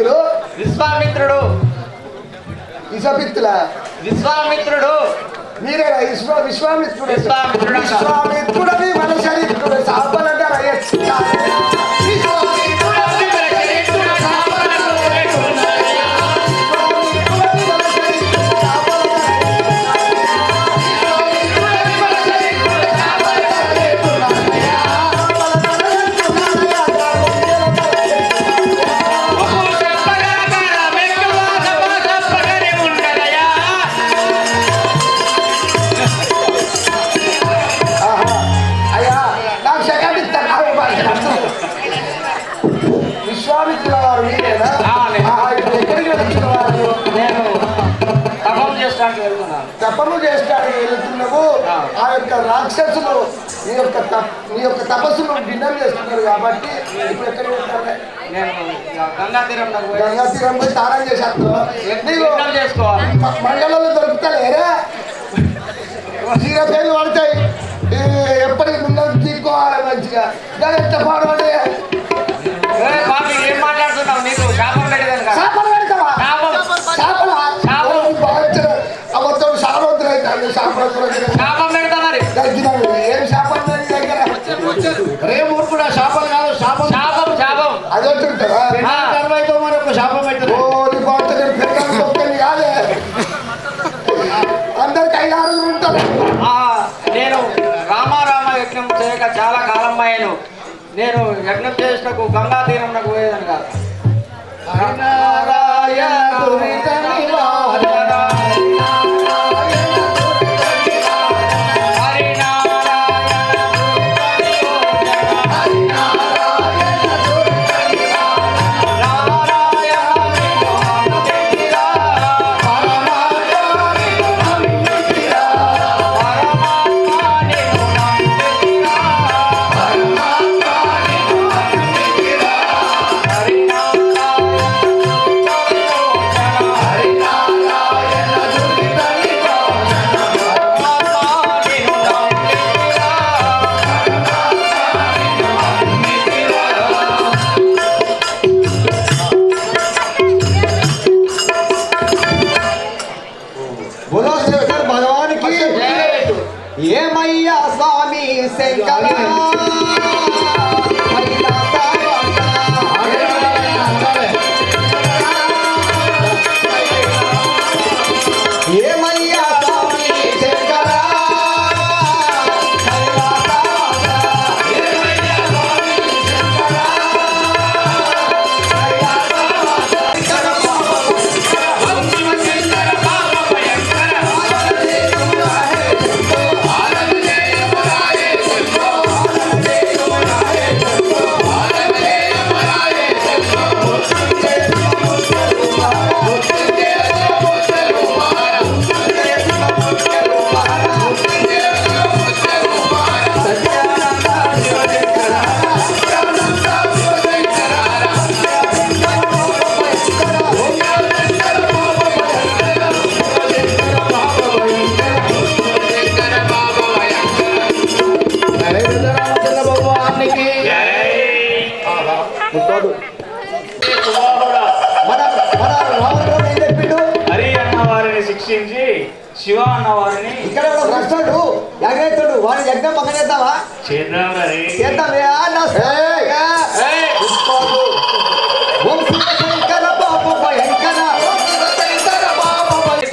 విశ్వామిత్రుడు విశ్వామిత్రుడు విశ్వమిత్రుల విశ్వామిత్రుడు మీరేనా విశ్వామిత్రుడు విశ్వామిత్రుడని మన శరీరుడు సాపలంగా విశ్వామిత్రుల వారు మీరేనా? ఎక్కడికి వెళ్తున్నారు? నేను తపం చేస్తానికి వెళ్తున్నాను. తపము చేస్తానికి వెళ్తున్నావు. ఆ యొక్క రాక్షసులు నీ యొక్క తపస్సును భిన్నం చేస్తున్నారు కాబట్టి ఇప్పుడు ఎక్కడికి వెళ్తారు? నేను గంగా తీరం పోయి తారం చేసేస్తున్నావు. చేసుకోవాలి. మండలంలో దొరుకుతలేరా? చీర పేర్లు పడతాయి. ఎప్పటికి ముందు తీసుకోవాలి మంచిగా. దాని ఎంత పాడవాడే ఏం మాట్లాడుతున్నావు? నీకు శాపం పెట్టేదాను కదా. శాపం పెడతావా? అవతోడు శాపం అయితే శాపం పెడతా మరి. ఏం శాపం రేపు కూడా శాపం కాదు. శాపం శాపం శాపం అది వచ్చుంటారా? మరి ఒక శాపం పెడతాను. కాదే అందరికి 5 ఆరుగురు ఉంటారు. నేను రామారామ యజ్ఞం చేయక చాలా కాలం అయ్యాను. నేను యజ్ఞం చేసినకు గంగా తీరం నాకు పోయేదని కాదు. ఏమయ్యా స్వామి శంకర ఏమయ్యా స్వామి శంకర శిక్షించి శివ అన్న వారిని ఇక్కడ ప్రశ్నడు యజ్ఞేతుడు వారి యజ్ఞం పక్కన చేద్దామా?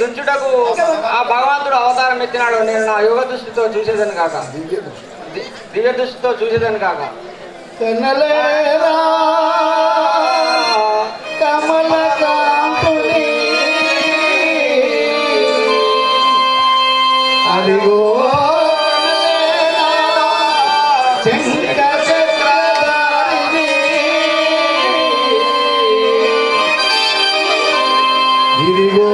దుంచుటకు ఆ భగవంతుడు అవతారం ఎత్తినాడు. నేను నా యోగ దృష్టితో చూసేదని కాక, దివ్య దృష్టితో చూసేదని కాక. అదిగో ఇదిగో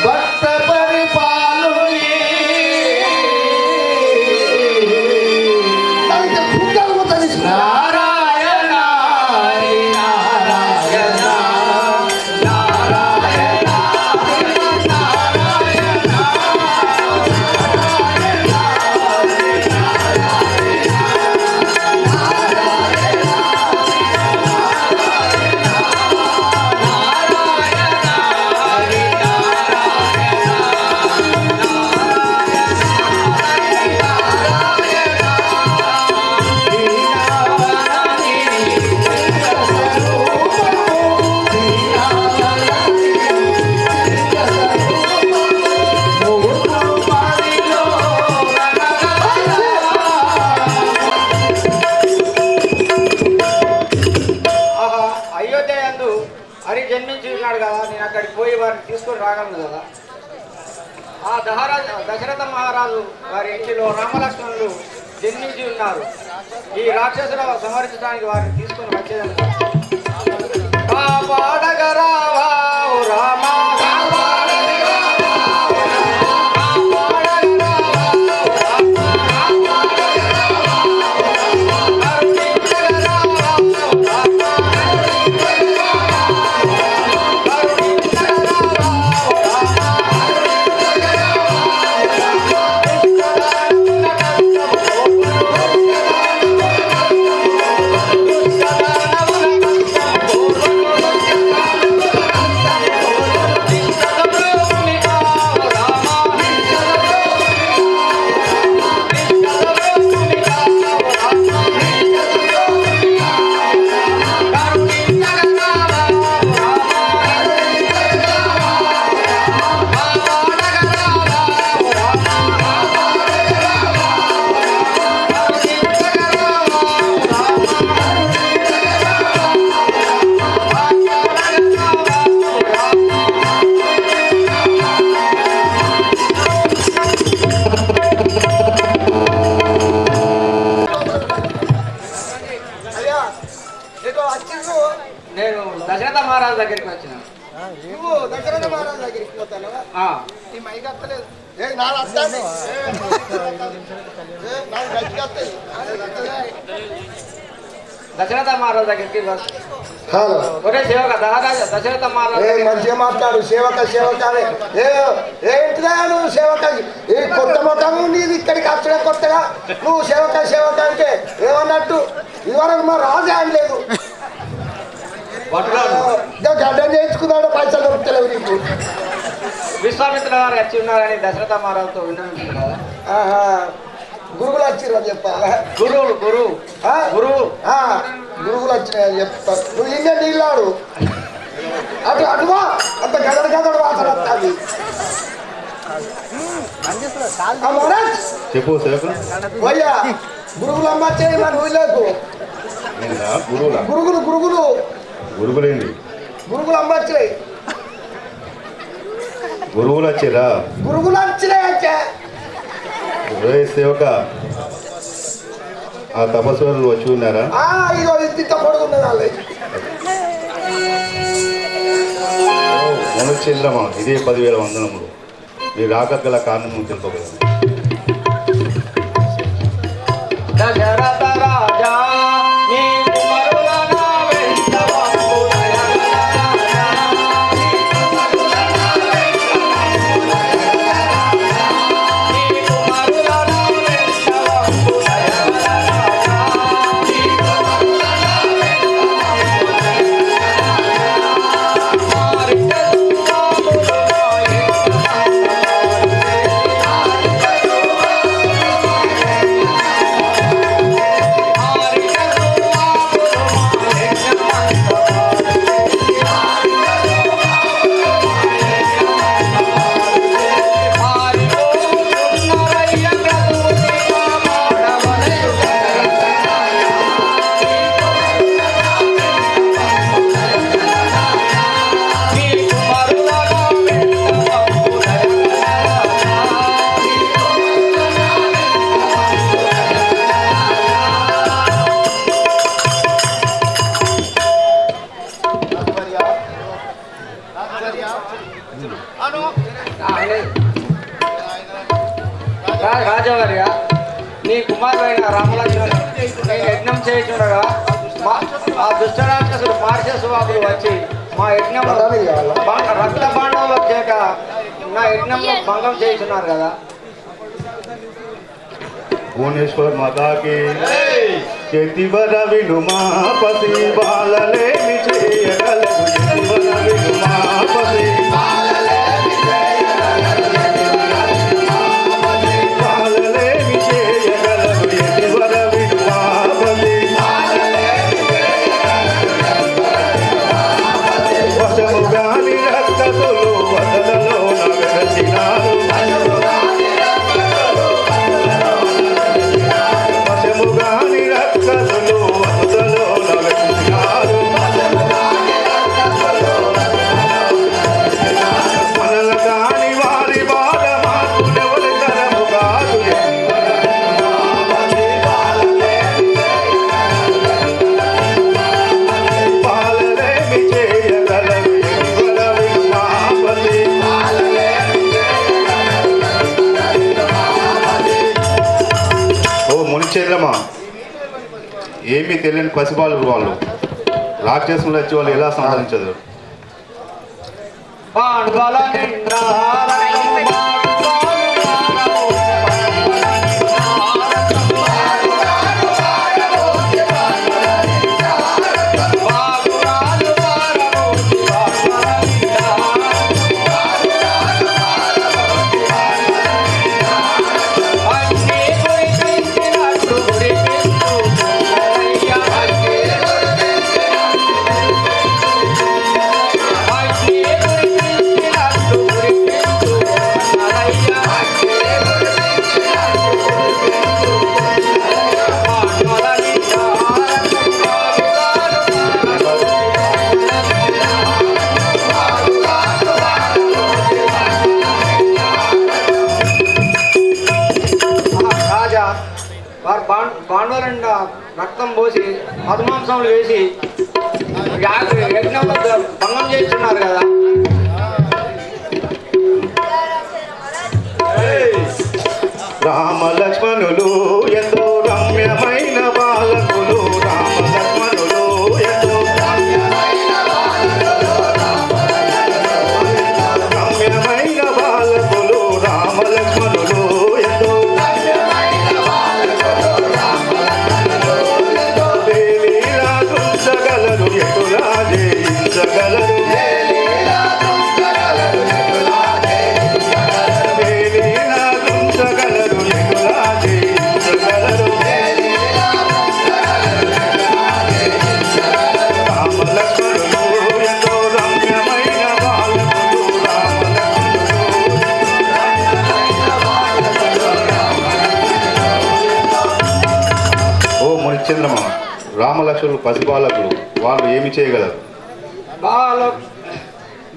భక్త పరిపాలుని నారాయణ అయోధ్య యందు హరి జన్మించి ఉన్నాడు కదా, నేను అక్కడికి పోయి వారిని తీసుకొని రాగలను కదా. ఆ దశరథ మహారాజు వారి ఇంటిలో రామలక్ష్మణులు జన్మించి ఉన్నారు. ఈ రాక్షసుల సంహరించడానికి వారిని తీసుకొని వచ్చేదని కాపాడగరావా రామా నేను దశరథ మహారాజు దగ్గరికి వచ్చిన. నువ్వు దశరథ మహారాజు దగ్గరికి పోతాను నీ మైకి వస్తలేదు. దశరథ మహారాజు దగ్గరికి ఒరే సేవక దశరథ మహారాజు మంచిగా మాట్లాడు. సేవక సేవక ఏంటిదా నువ్వు సేవక? ఈ కొత్త మొత్తము నీది ఇక్కడికి వచ్చడం కొత్తగా నువ్వు సేవక సేవక అంటే ఏమన్నట్టు? ఇదివరకు మా రాజే అనలేదు. గడ్డం చేయించుకున్నాడు, పైసలు దొరుకుతలేవు నీకు. విశ్వామిత్ర గారు వచ్చి ఉన్నారని దశరథ మహారాజుతో విన్నవించారు కదా. గురువులు వచ్చిర్రు చెప్పాలా? గురువులు గురువు గురువు గురువులు వచ్చినాయని చెప్తా. నువ్వు ఇంకా నీళ్ళాడు అటు అటువా అంత గదడు గదడు వాసన వస్తుంది. చెప్పు పోయ్యా గురువులు అమ్మచ్చేది మా నువ్వు లేకు. గురుగులు గురుగులు గురుగులేండి, గురుగులు అమ్మచ్చాయి. గురువులు వచ్చారా? గురుగులు వచ్చినాయి. సేవక ఆ తపస్సులు వచ్చి ఉన్నారా? ఇదో ఇంత పొడుగున్నది వాళ్ళే. మనుష్యులమా ఇదే 10,000 వందనములు. మీరు రాకగల కారణము తెలుపగలరు. దశరథ రాజా రాజావారిగా నీ కుమారుడైన రామలక్ష్మణుడు నేను యజ్ఞం చేయించుండగా ఆ దుష్టరాక్షసుడు మార్చేసువాకులు వచ్చి మా యజ్ఞం రక్త బాండంలో చేత నా యజ్ఞంలో భంగం చేయించున్నారు కదా. భువనేశ్వర్ మాతాకి చేతివర వినుమా పసి బాలలేమి చేయగలవు. చేతివర వినుమా పసి బాలలేమి చేయగలవు. చేతివర వినుమా పసి వశము గాని రక్తసులు వదలలో నగచినారు. వశము గాని రక్తసులు వదలలో నగచినారు. ఏమీ తెలియని పసిబాలు వాళ్ళు రాక్షసులు వచ్చి వాళ్ళు ఎలా సంహరించదు. పాండవల నింద్ర పాండవులంట రక్తం పోసి మధుమాంసములు వేసి యజ్ఞంలో భంగం చేస్తున్నారు కదా. రామ లక్ష్మణులు ఎంతో రమ్యమైన బాలకులు. రామ లక్ష్మణులు ఎంతో రమ్యమైన బాలకులు. రామ లక్ష్మణులు ఎంతో లీలా తుంచగలరు ఎటులా జయించగలరు. చంద్రమ రామలక్ష్మణులు పసిబాలకులు వాళ్ళు ఏమి చేయగలరు?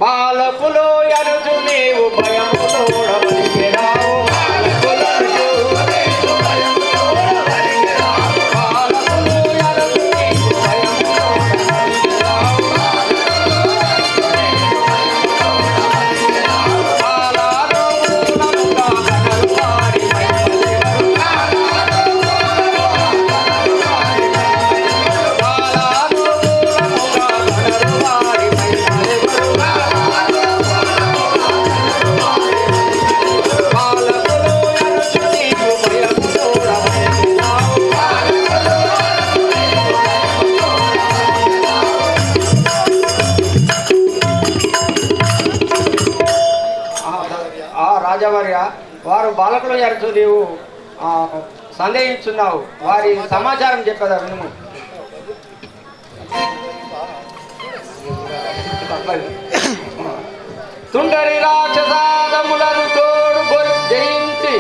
బాలకులు ఎరుచు నీవు భయముతోడవలికెరావు. రాజవర్య వారు బాలకులు ఎరుచు నీవు సందేహించున్నావు. వారి సమాచారం చెప్పదా వినుము. తుండరి రాక్షసాదములను తోడు జయించి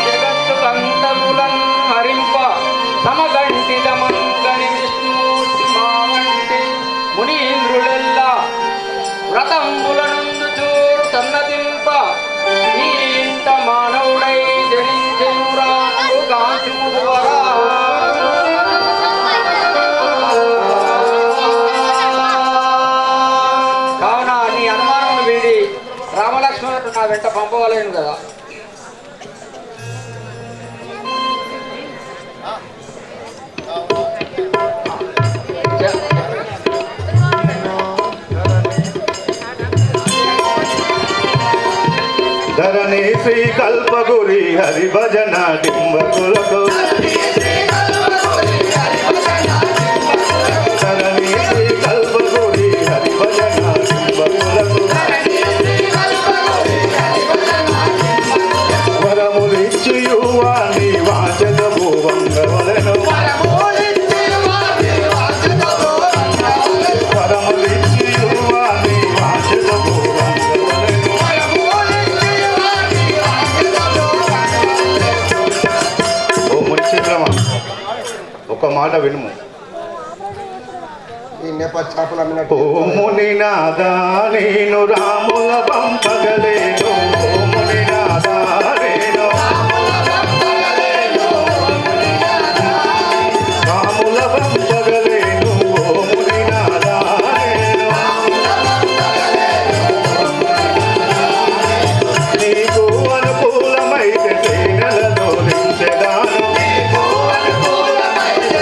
జగత్తు కంతములను హరింప సమగంటిల మంగని విష్ణుమూర్తి మావంటి మునీంద్రులెల్లా వ్రతంబులనందు చూడు సన్నదింప ఈ ఇంట మానవుడై జనించెనురాను గాంచుమువరా. కావున నీ అనుమానమును వీడి రామలక్ష్మణుడు నా వెంట పంపవలేను కదా. ధరణి శ్రీ కల్పగురి హరి భజన డింబకులకు. ధరణి శ్రీ కల్పగురి హరి భజన డింబకులకు. వరములిచ్చి యువాని వాచక భూవంగవలను. వరములిచ్చి యువాని వాచక భూవంగవలను. ఒక మాట వినుము. ఓముని నాదా నేను రాముల పంపగలేను. ఓముని నాదా నేను రాముల పంపగలేను. ఓముని నాదా నేను నీకు అనుకూలమైతే సేనలతో నించెదాను. నీకు అనుకూలమైతే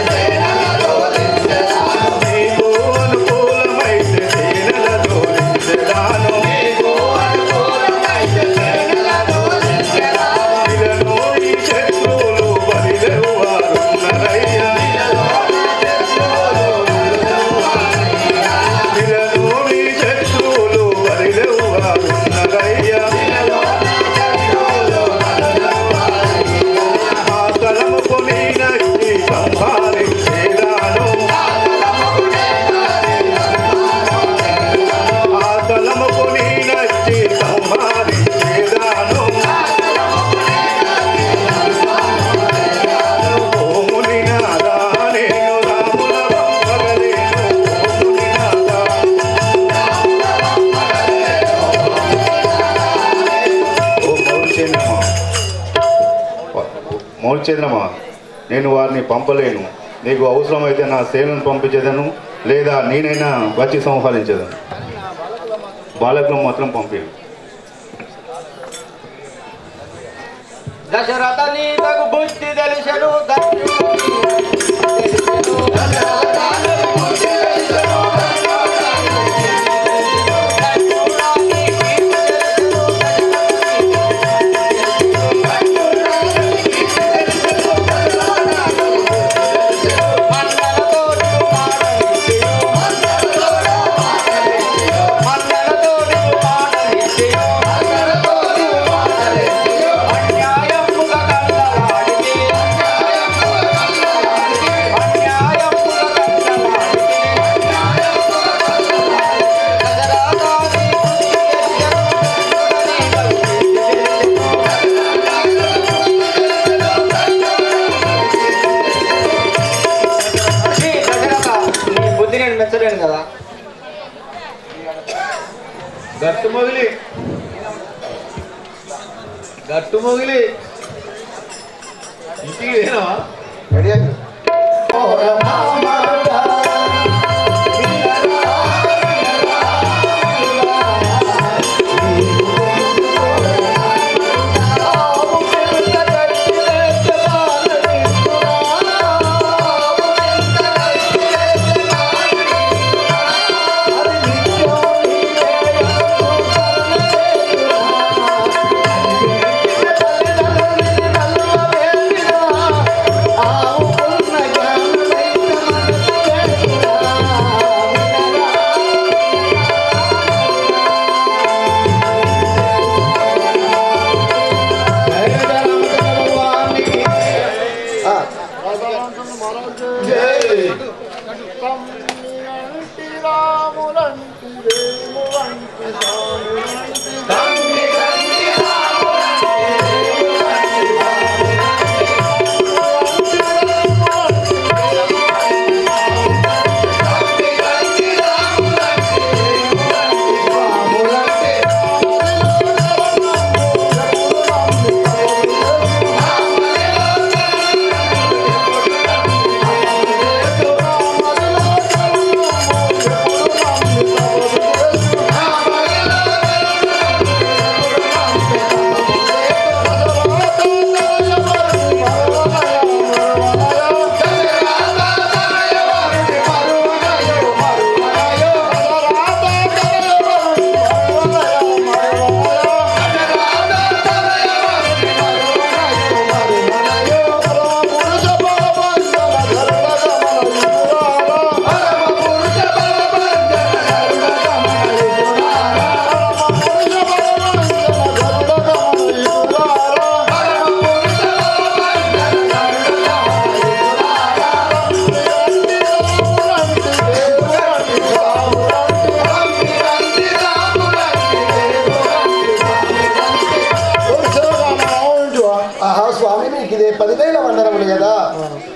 రవిచంద్రమా, నేను వారిని పంపలేను. నీకు అవసరమైతే నా సేవలను పంపించేదను, లేదా నేనైనా వచ్చి సంహరించేదను. బాలకులను మాత్రం పంపాను. దశరథ నీతకు బుద్ధి తెలిసెను మెచ్చలేను కదా. గట్టు మొగిలి ఇంటికి వేనా రెడీ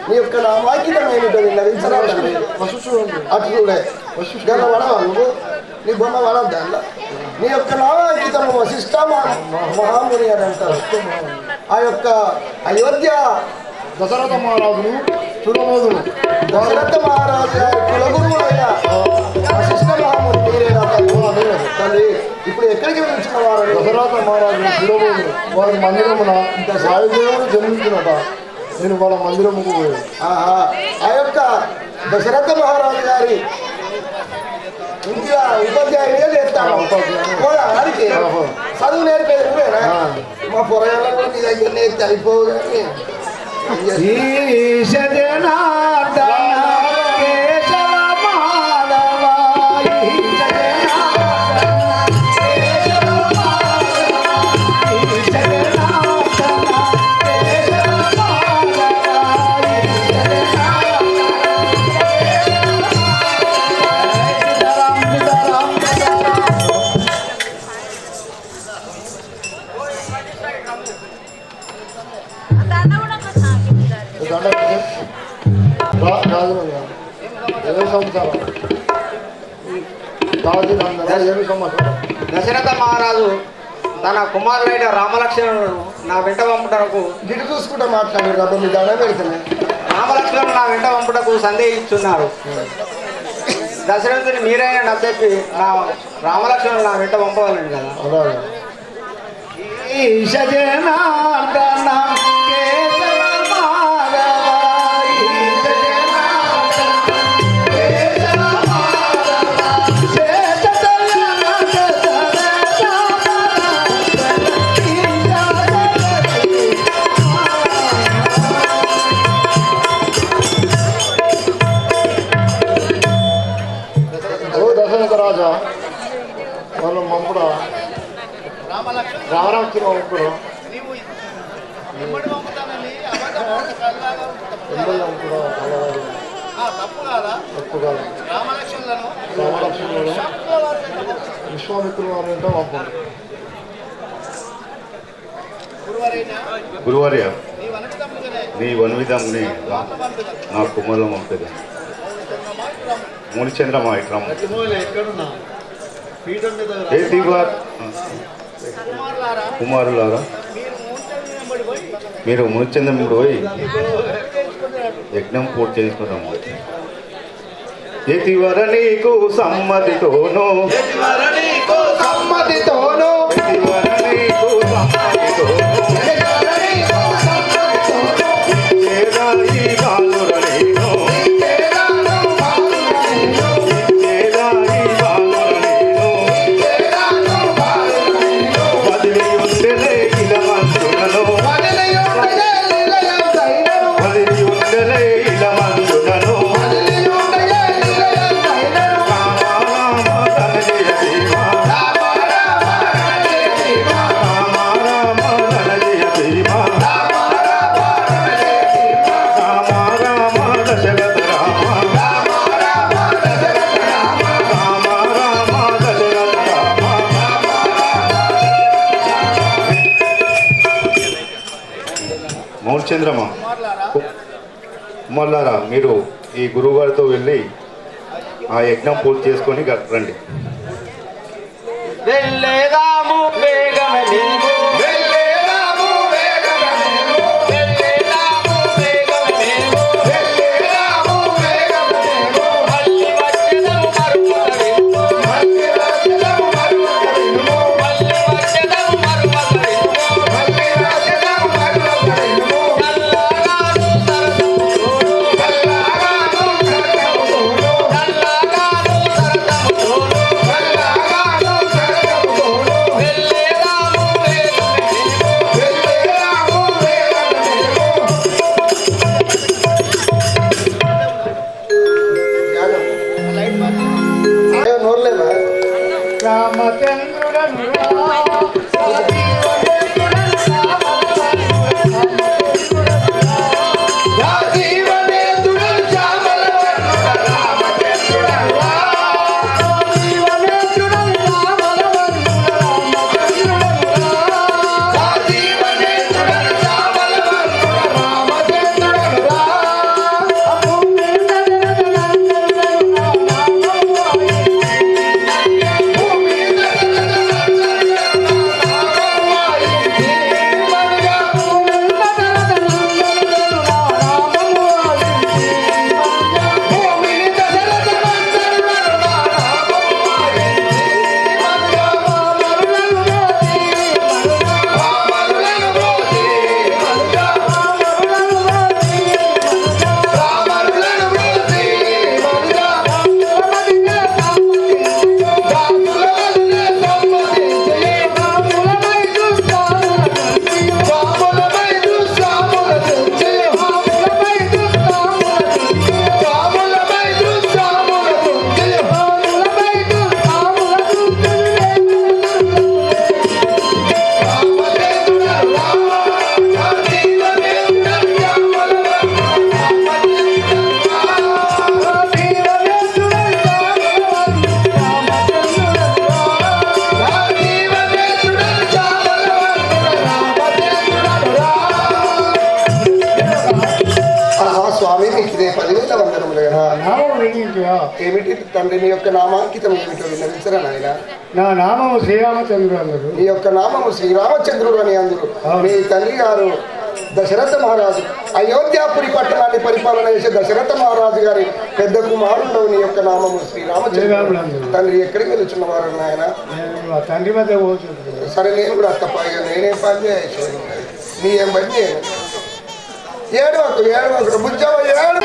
నీ యొక్క నామాంకితం ఏమిటో నిన్నవించరా తండ్రి. అట్లుడే గల్ల వడవా నువ్వు, నీ బొమ్మ వడవు దానిలో. నీ యొక్క నామాంకితం వశిష్ఠ మహాముని అని అంటారు. ఆ యొక్క అయోధ్య దశరథ మహారాజును చురమోదుడు దశరథ మహారాజు కులగురువు అయిన వశిష్ఠ మహాముని మీరేనా తండ్రి? ఇప్పుడు ఎక్కడికి వెళ్తున్న వారు? దశరథ మహారాజు చురమోదుడు వారి మందిరమున వాయుదేవుడు జన్మించినట. నేను వాళ్ళ మందిరముకు పోయాను. ఆ యొక్క దశరథ మహారాజు గారి ఇంట్లో ఉపాధ్యాయుడిగా చేస్తాను. ఆడికి చదువు నేర్పేది నువ్వేనా? మా పొరగాళ్ళ నీ దగ్గర నేర్చి అయిపోవు కానీ దశరథ మహారాజు తన కుమారులైన రామలక్ష్మణులను నా వెంట పంపుటకు గిడి చూసుకుంటా మాట్లాడు రబ్బ మీ దండ పెడుతున్నాయి. రామలక్ష్మణులు నా వెంట పంపుటకు సందేహిస్తున్నారు. దశరథుని మీరైనా నచ్చెప్పి నా రామలక్ష్మణులు నా వెంట పంపవాలండి కదా. అలాగే ఈశ జనార్దన కేశవ మాధవ ఈశ జనార్దన కేశవ మాధవ శేషతలన ఓ దశరథ రాజా వాళ్ళ మంపుడ రామలక్ష్మణ మంపుడు తప్పు కాదు. రామలక్ష్మణులను విశ్వామిత్రులు వారంటే పంపండి. గురువర్య నీ వన్విధంని నా కుమ్మలో పంపేది మునిచంద్రమా ఇట్రమ్మ ఎక్కడున్నా పీఠం మీద ఏ దివార్ కుమారులారా మీరు మునిచంద్రముడు పోయి యజ్ఞం పూర్తి చేసుకుంటాము. యతివర నీకు సమ్మతితోనో సమ్మతితోను యతివర నీకు సమ్మతితోనో చేరాయి బాలురనేనో చేరాయి బాలురనేనో వదిలి ఉండలే ఇలమందులలో వదిలి ఉండలే ఇలమందులలో మౌనచంద్రమా కుమారులారా మీరు ఈ గురువుగారితో వెళ్ళి ఆ యజ్ఞం పూర్తి చేసుకొని రండి. వెళ్ళేదాము వేగమే నీవు వెళ్ళేదాము వేగమే నీవు మళ్ళీ వచ్చెదము మరుపగలిము నోర్లేదా రామచంద్రుడను ఏమిటి తండ్రి నీ యొక్క నామాంకితం ఏమిటో విన్నవించరా నాయన? నా నామము శ్రీరామచంద్రుడు అందరు. నీ యొక్క నామము శ్రీరామచంద్రుడు అని అందరు. మీ తండ్రి గారు దశరథ మహారాజు అయోధ్యాపురి పట్టణాన్ని పరిపాలన చేసే దశరథ మహారాజు గారి పెద్ద కుమారుడు. నీ యొక్క నామము శ్రీరామచంద్రుడు. తండ్రి ఎక్కడికి వెళ్తున్నవారు నాయన? తండ్రి మధ్య పోతుంది. సరే నేను కూడా అత్తపాయిగా నేనేం పని చేయాలి? నీ ఏం పని చేయను. ఏడు బుజ్జావ ఏడు.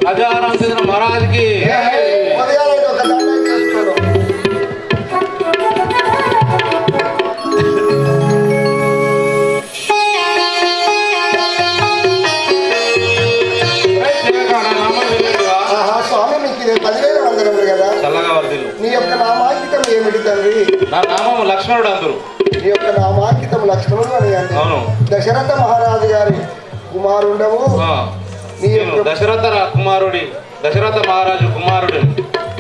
राजा रामचंद्र महाराज की స్వామి మీకు ఇది 10,000 వందనములు కదా. చల్లగా వర్ధిల్లు. నీ యొక్క నామాంకితం ఏమిటి తండ్రి? నా నామం లక్ష్మణుడు అందరు. నీ యొక్క నామాంకితం లక్ష్మణుడు అని అంటే అవును. దశరథ మహారాజు గారి కుమారుండవు. నేను దశరథ మహారాజు కుమారుడు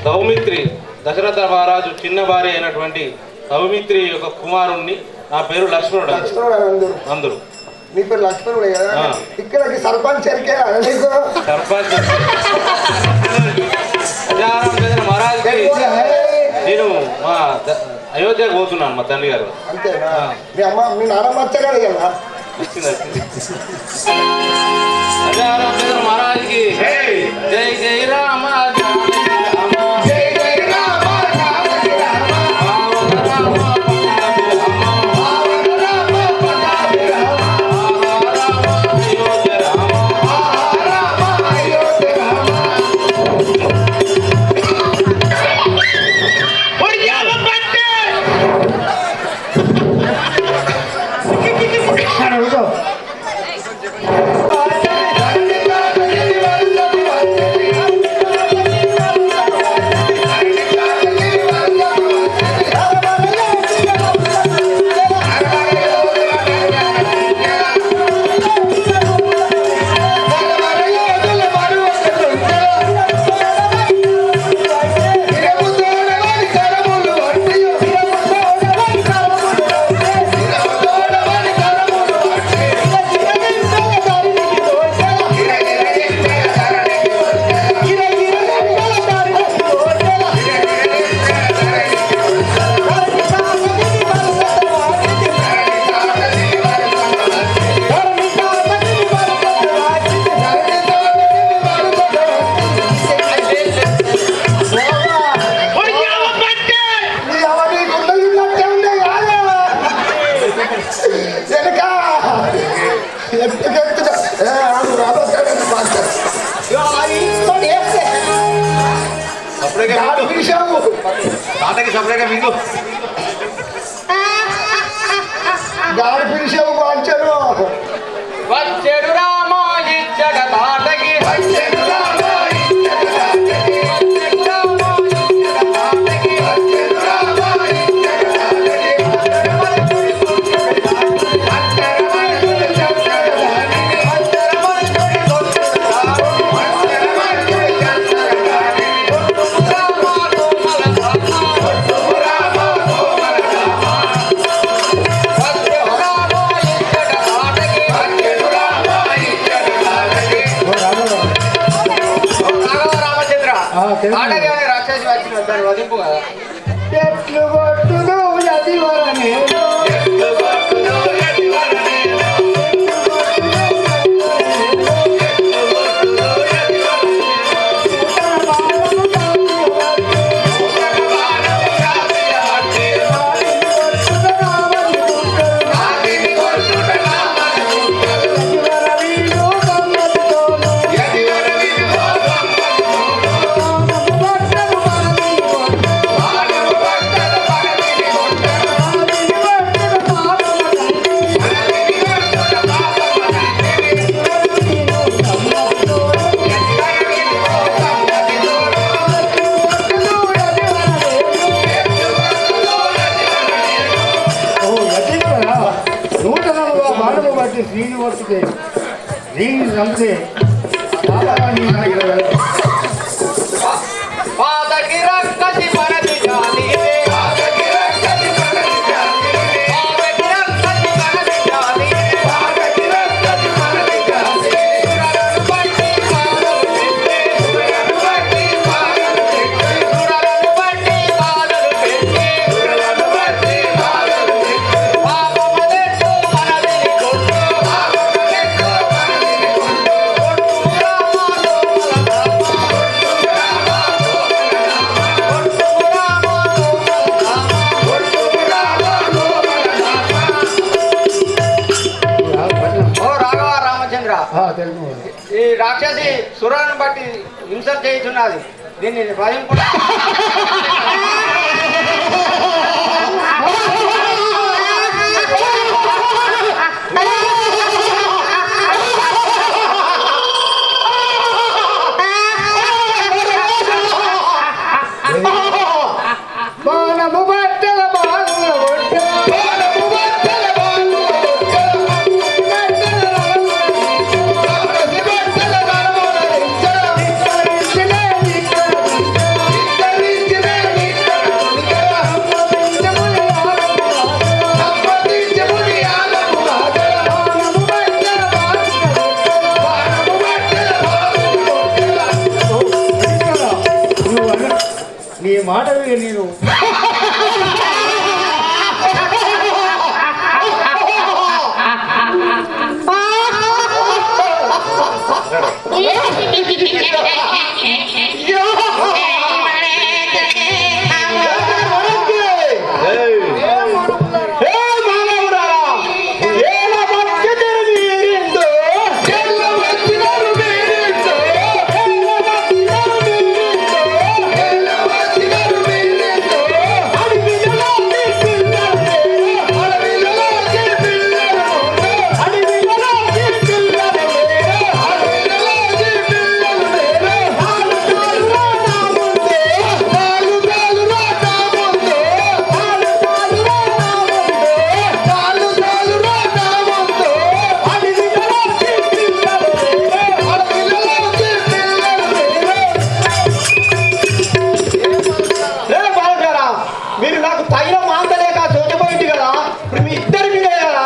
సౌమిత్రి. దశరథ మహారాజు చిన్న భార్య అయినటువంటి సౌమిత్రి యొక్క కుమారుణ్ణి. నా పేరు లక్ష్మణుడు. లక్ష్మణుడు అని అందరు. నీ పేరు లక్ష్మణుడే కదా. ఇక్కడికి సర్పంచ్ ఎరికే నీకు సర్పంచ్ రాజారామచంద్ర మహారాజ్ నేను మా అయోధ్యకు పోతున్నాను. మా తండ్రి గారు. అంతేనా? మీ అమ్మ మీ నాన్నమ్మ వచ్చారు కదా. రాజారామచంద్ర మహారాజ్ కి జై జై రామ జై జై రామ గాడి పిలిచావు వాంచను వచ్చేడు రామో ఇచ్చట తాటకి వచ్చేడు రామో ఇచ్చట తాటకి వచ్చేడు రామో ఇచ్చట తాటకి వచ్చేడు రామో ఇచ్చట తాటకి ఆటగానే రాక్షసి వచ్చిన దాన్ని వదింపు కదా. ఎట్లు కొట్టును యతివరనే యతివర స్త్రీని వర్తితే స్త్రీని చంపితే పాదకి రక్కసి పరది జాలియే పాదకి రక్కసి పరది జాలియే పాదకి రక్కసి పరది జాలియే పాదకి రక్కసి పరది జాలియే సురలను బట్టి పాదలు పెట్టే సురలను బట్టి పాదలు పెట్టే సురలను బట్టి పాదలు పెట్టే సురలను బట్టి పాదలు పెట్టే పాపమదెట్టు మనదిని కొట్టు పాపమదెట్టు మనదిని కొట్టు కొట్టు రామాలో ఓ రాఘవ రామచంద్ర తెలుగు ఈ రాక్షసి సురాలను బట్టి హింస చేయుచున్నది దీన్ని భయం కూడా బాణము బట్టల బాణముల ఒట్టు బాణము బట్టల బాణముల ఒట్టు రాక్షసి బట్టల బాణముల ఒట్టు విస్తరించినే విస్తరించినే సంపదించముని ఆలము ఆదర బాణము బట్టల బాణముల ఒట్టు నీ మాట నేను మీరు నాకు తైలం మాంతలేక చోచపోయింది కదా ఇప్పుడు మీ ఇద్దరికి కదా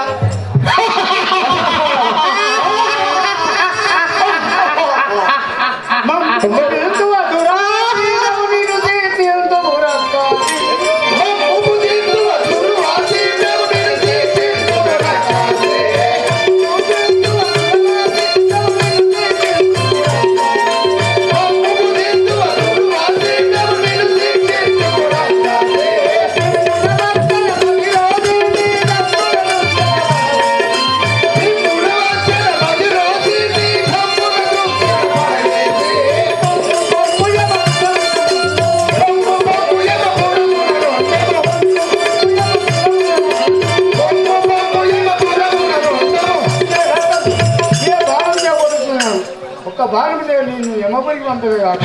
ఒక్క భాగం లేదు నేను ఎమ్మపడికి పంపదు కాక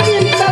Thank you.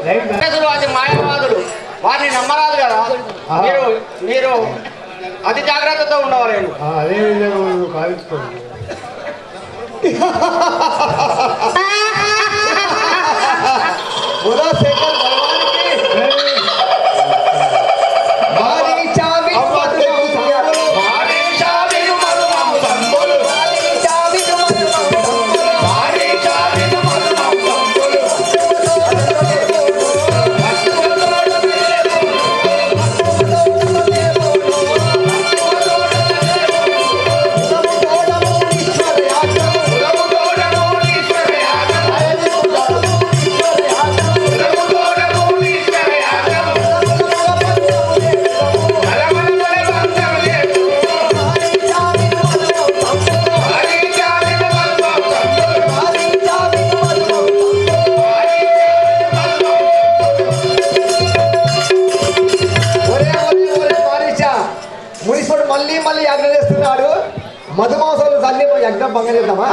వెంకటేశ్వరులు అతి మాయావాదులు, వారిని నమ్మరాదు కదా. మీరు అతి జాగ్రత్తతో ఉండవాలి. అదే విధంగా నువ్వు కావించుకోండి. మునిసుడు మళ్ళీ యజ్ఞం చేస్తున్నాడు. మధుమాసాలు తల్లి యజ్ఞం భంగం చేద్దామా?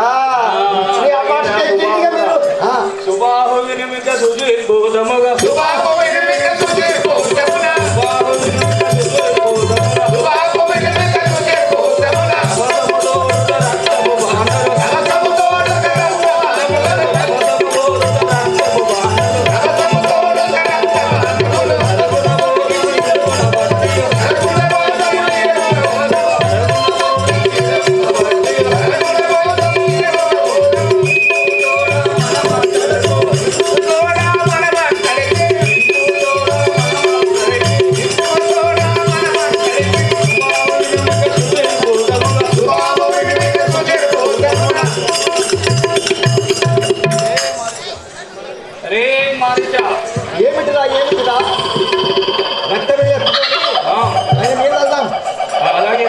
సుబాహు వినిమిక సుజీ భూతముగా సుబాహు వినిమిక సుజీ భూతముగా సుబాహు వినిమిక సుజీ భూతముగా సుబాహు వినిమిక సుజీ భూతముగా సమతోడ రక్తము బాణరు సమతోడ రక్తము బాణరు సమతోడ రక్తము బాణరు సమతోడ ఏమిటిరా రక్తం ఆయన మీద వెళ్దాం. అలాగే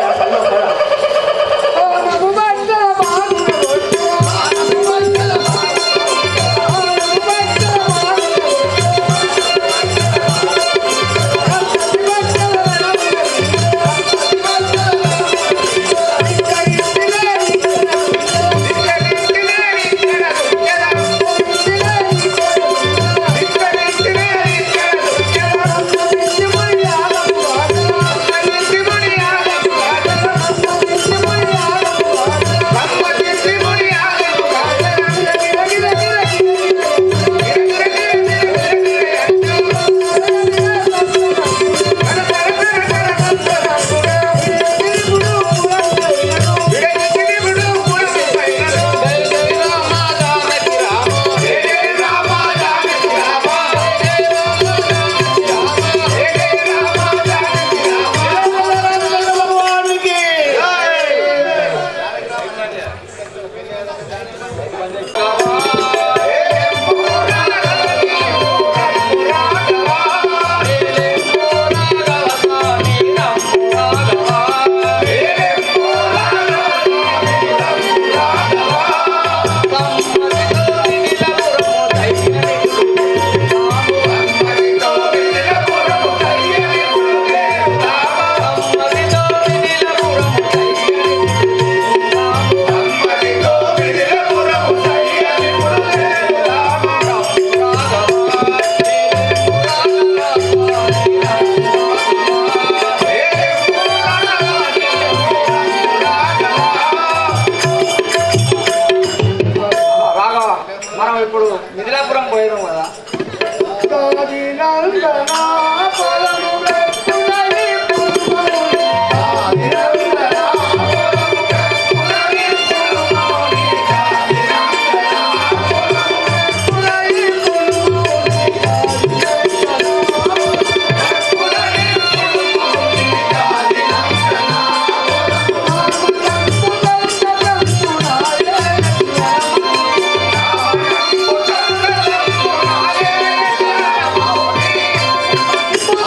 ఇప్పుడు మిథిలాపురం పోయాం కదా.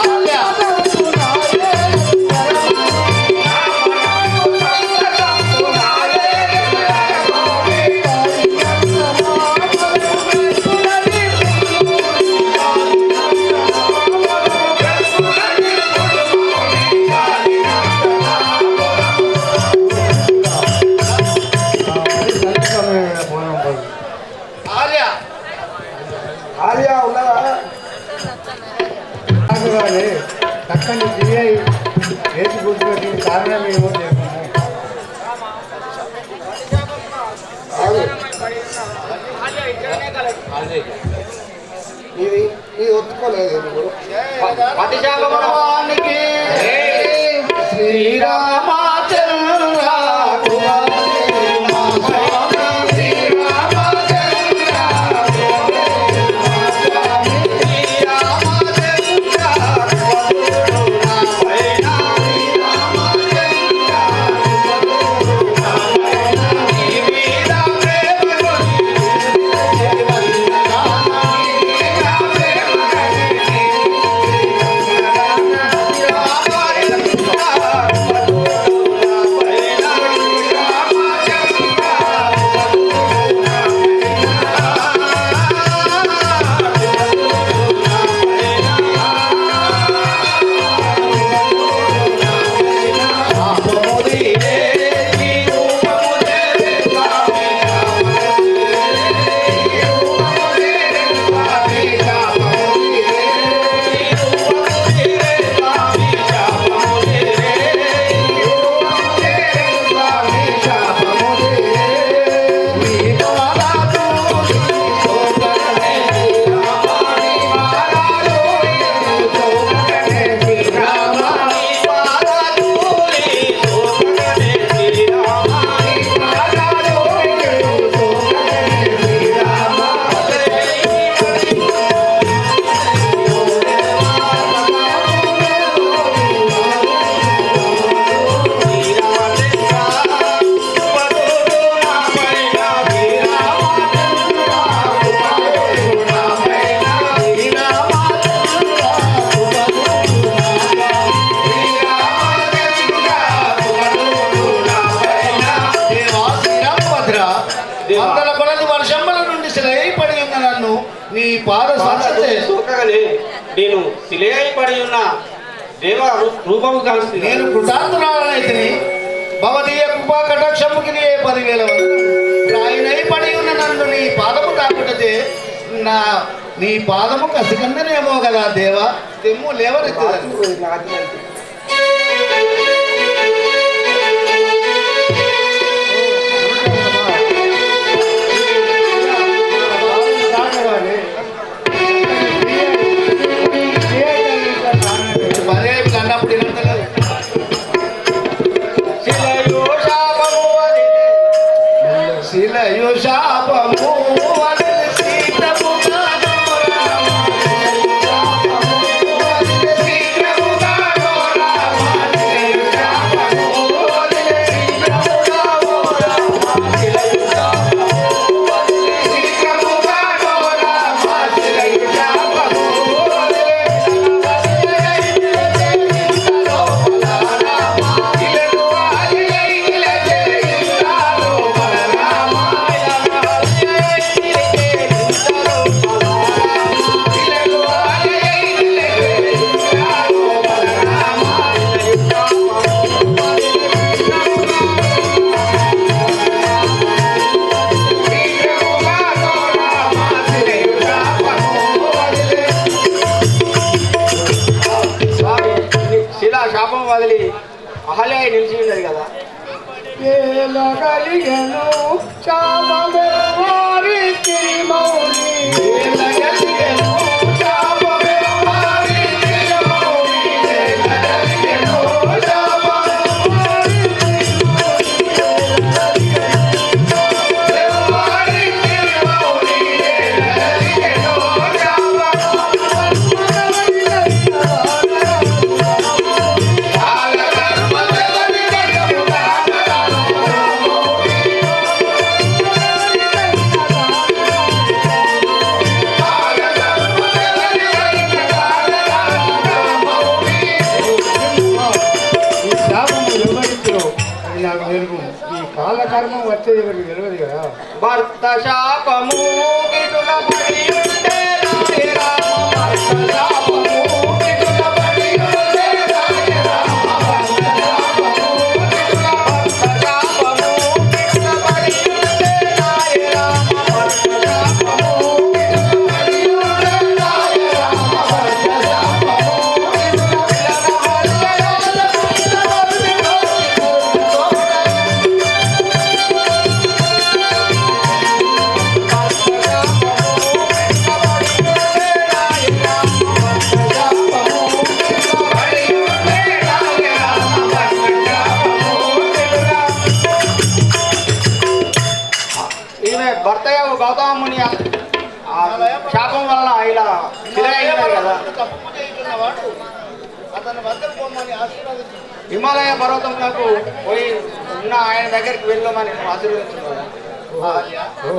ఆ ఆర్య ఆలియా ఉన్నదా? కానీ చక్కని సిఐ వేసి కూర్చోబెట్టిన కారణం ఏమో లేకుండా ఇది ఇది ఒత్తుకోలేదు నువ్వు. భగవానికి శ్రీరామచంద్ర వందల కొలది వర్షముల నుండి శిలైపడి ఉన్న నన్ను నీ పాద సోకగలే నేను శిలయై పడి ఉన్న దేవ రూపము కాల్సి నేను కృతార్థురాలనైతే భవదీయ కృపా కటాక్షముకి నీ 10,000 రాయినై పడి ఉన్న నన్ను నీ పాదము తాకుటతే నీ పాదము కసికందనేమో కదా దేవా తెమ్ము లేవనెత్తదని అన్నప్పుడు శిలయు శాపము శాపం వదిలి అహల్య నిలిచి ఉన్నది కదా. ఈ కాలకర్మం వచ్చేది ఎవరికి తెలియదు కదా. భర్త శాపము గిటుల పడి ఉంటే రాయ రామ, భర్త శాపము గిటుల పడి ఉంటే రాయ రామ, భర్త శాపము గిటుల పడి ఉంటే రాయ రామ, భర్త శాపము శాపం వల్ల ఇలా చిరగైనారు కదా. అతని వద్దకు పోమని ఆశీర్వాదించు. హిమాలయ పర్వతంలోకి పోయి ఉన్న ఆయన దగ్గరికి వెళ్ళమని ఆశీర్వదించున్నాడు. ఓ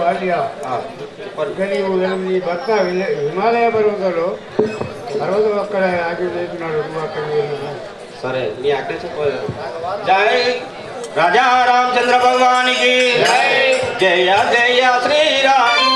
ఆలియా ఇక నీవు నీ భర్త హిమాలయ పర్వతంలో పర్వతం అక్కడ ఆగి చేస్తున్నాడు, నువ్వు అక్కడ సరే నీ అక్కడ చెప్పలేదు. జై రాజా రామచంద్ర భగవానికి జయ జయ శ్రీరామ్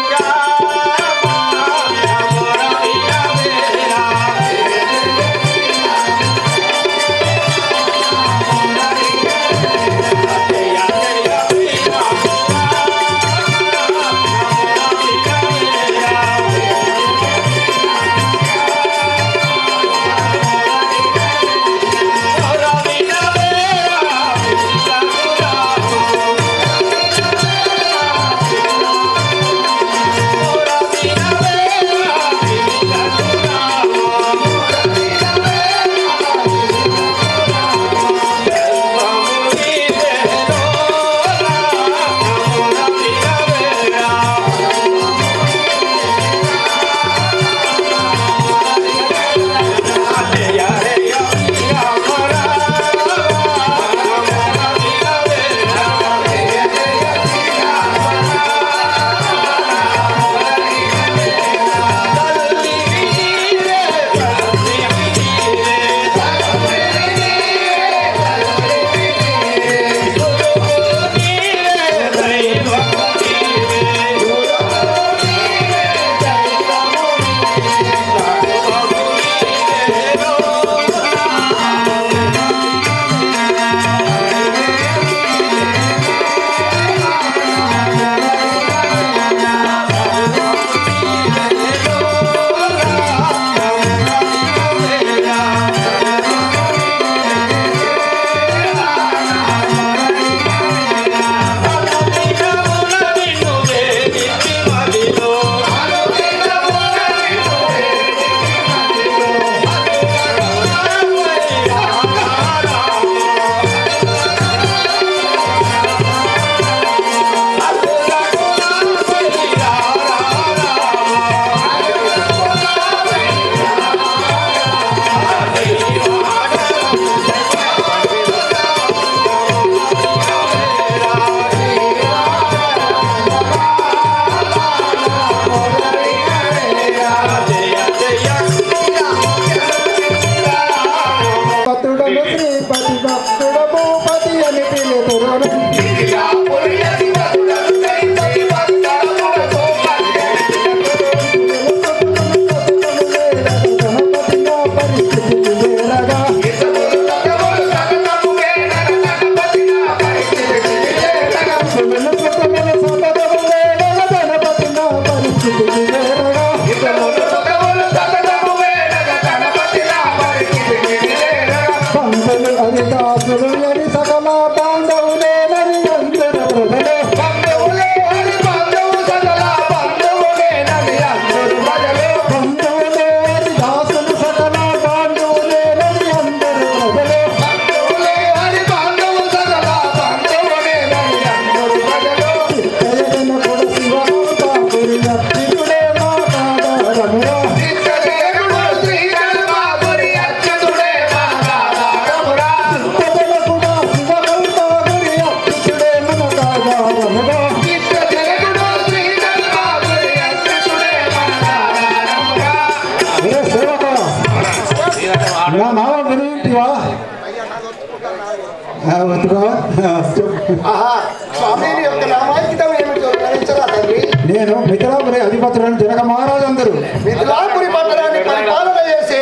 స్వామి యొక్క నామాంకితం ఏమిటో వివరించరా తండ్రి? నేను మిథిలాపురి అధిపతులను జనక మహారాజు అందరూ. మిథిలాపురి పట్టణాన్ని పరిపాలన చేసే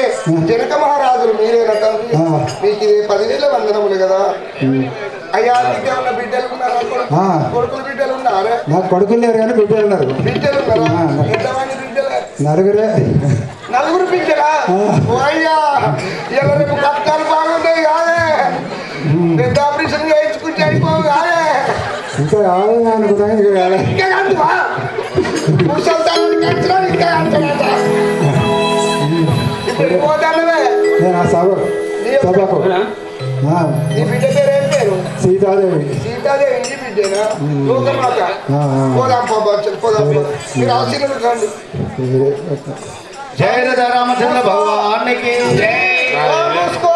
జనక మహారాజులు మీరేనా తండ్రి? మీకు ఇది 10,000 వందనములు కదా. అయ్యా మీకు ఏమన్నా బిడ్డలు ఉన్నారా? కొడుకులు బిడ్డలు ఉన్నారా? నాకు కొడుకులు లేరు కానీ బిడ్డలు ఉన్నారు. బిడ్డలు ఉన్నారా? ఎంతమంది బిడ్డలు? నలుగురే. నలుగురు బిడ్డలా? అయ్యా ఇలా రేపు పథకాలు బాగుంటాయి కాదే, పెద్ద ఆపరేషన్ చేయించుకుంటే అయిపోవు కాదే. ఇంకా రాలేదు అనుకున్నాను, ఇంకా రాలేదు. ఇంకా అంటువా? ముసల్తాను ఖర్చులో ఇంకా అంటున్నాట. ఇప్పుడు పోతానవే నేను ఆ సభకు నీ బిడ్డ పేరు ఏం పేరు? సీత. సీతాదేవి సీతాదేవి ఇంటి బిడ్డేనా లోకమాత ఆ. పోదాం పోదాం మీరు ఆశీర్వాదం రండి జయ రామచంద్ర భగవానికి జై. చూసుకో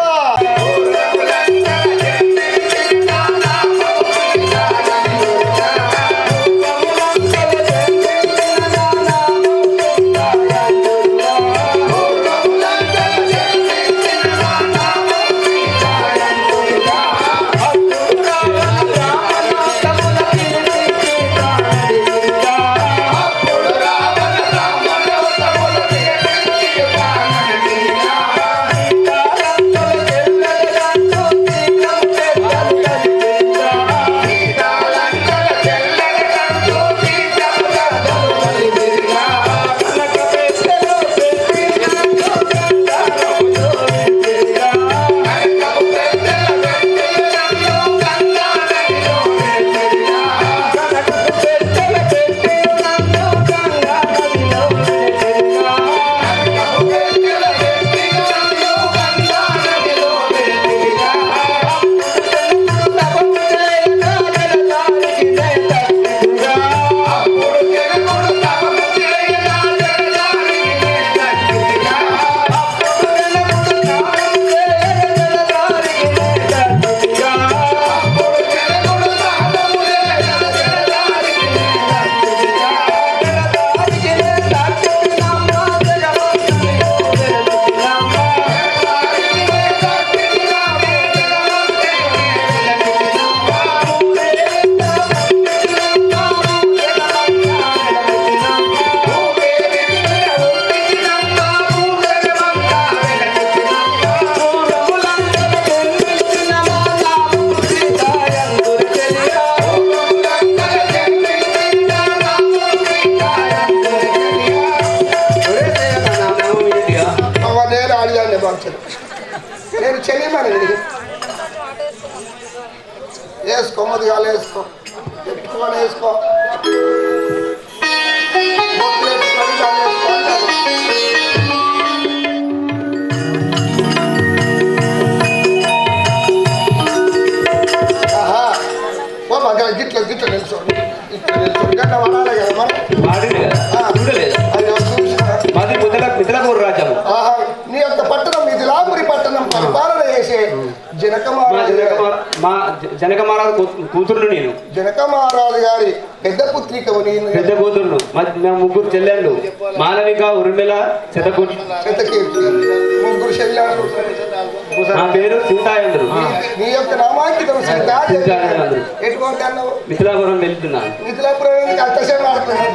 నేను చెల్లిమని వేసుకో మొదలు వేసుకో పెట్టుకొని వేసుకో గిట్ల గిట్ల నిల్చోండి ఇట్లా నిల్చోండి గట్ల పడాలి కదా మనం మాది మిథిలాపూర్ రాజ్యము. నీ యొక్క పట్టణం మిథిలాపురి పట్టణం పరిపాలన చేసే మా జనక మహారాజు కూతురు నేను. జనక మహారాజు గారి పెద్ద పుత్రికవు నేను. పెద్ద కూతురు మేము ముగ్గురు చెల్లెళ్ళు మాలవిక ఉర్మిళ శతకీర్తి ముగ్గురు చెల్లెళ్ళు. నా పేరు సీతాయంద్రు. నీ యొక్క నామాంకితం సీతాయంద్రు. ఎటువంటి అన్నావు? మిథిలాపురం వెళ్తున్నాను. మిథిలాపురం అంతసేపు ఆడుతున్నాను.